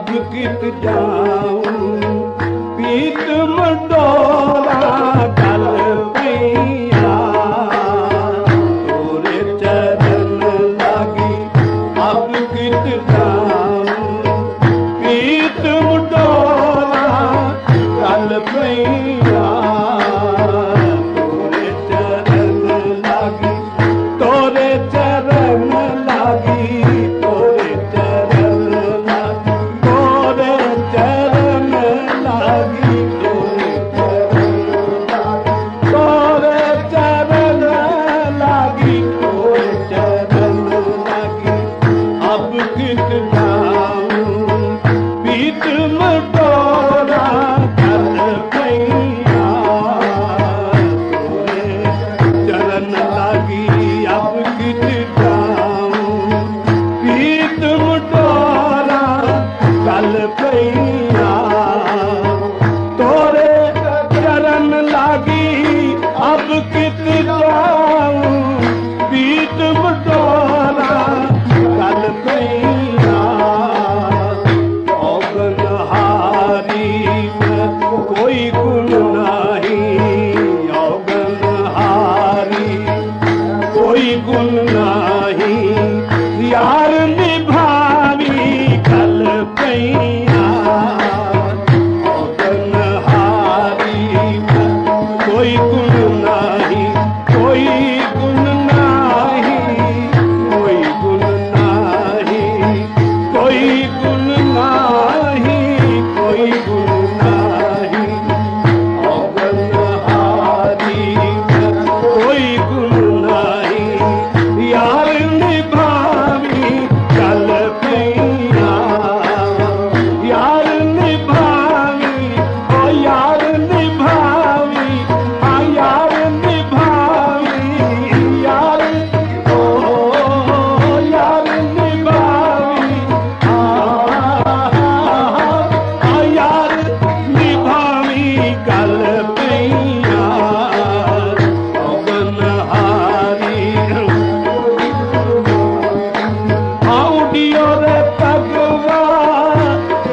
अब कित जाऊं पीत मंडोला गल पैया तोरे चरण लागी अब कित जाऊं पीत मंडोला गल पैया तोरे चरण लागी तोरे चरण लागी तोरे चरण लागी तोरे चरण लागी तोरे चरण लागी तोरे चरण लागी अब कित जाऊं पीत मंडोला गल पैया तोरे चरण लागी अब कित जाऊं पीत मंडोला गल पैया तोरे चरण लागी अब कित जाऊं पीत मंडोला गल पैया औगन हारी कोई गुण नहीं औगन हारी कोई गुण नहीं यार निभावी गल पैया औगन हारी कोई गुण नहीं कोई गुण नहीं कोई गुण नहीं कोई गुण नहीं कोई गुण नहीं औगन हारी कोई गुण नहीं यार निभावी गल पैया यार निभावी ओ यार निभावी हाँ यार निभावी यार ओ यार निभावी हाँ यार निभावी गल पैया औगन हारी उडियो रे पगवा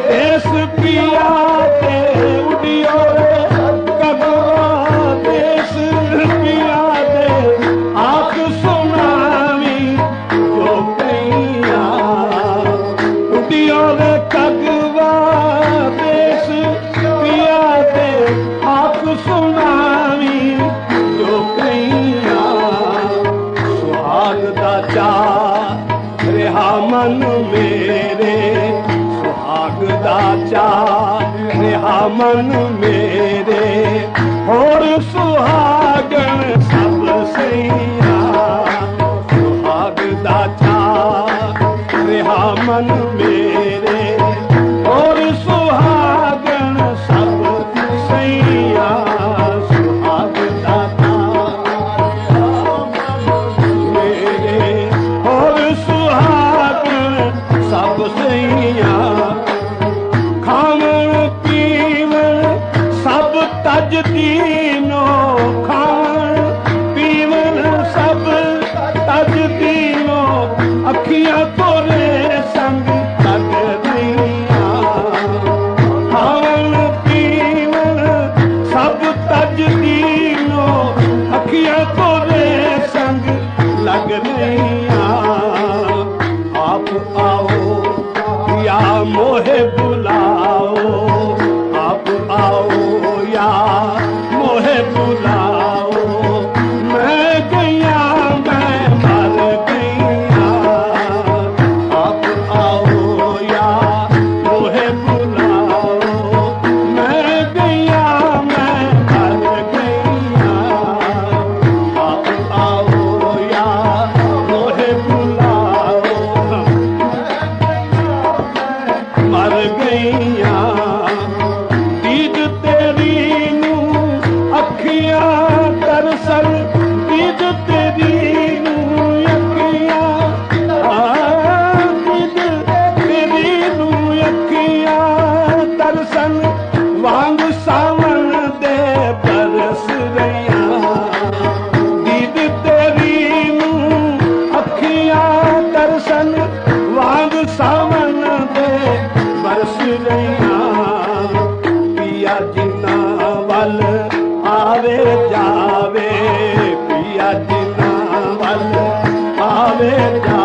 देश पिया दे उडियो रे पगवा देश पिया दे आख सुनावी जो पैया उडियो रे पगवा देश पिया दे आख सुनावी जो पैया सुहाग दा चा रिहा मन मेरे सुहाग दा चा रिहा मन मेरे और सुहागन सब सैया सुहाग दा चा रिहा मन मेरे और सुहागन सब सैया सुहाग दा मेरे और सुहागन सब सैया खावन पीवन सब तज दीनो खावन पीवन सब तज दीनो अखियां तोरे संग तज दिया खावन पीवन सब तज दीनो अखियां तोरे संग लग रहिया आप आओ या मोहे बुलाओ आप आओ या मोहे दुनिया पिया जिन्ना वल आवे जावे पिया जिन्ना वल आवे जावे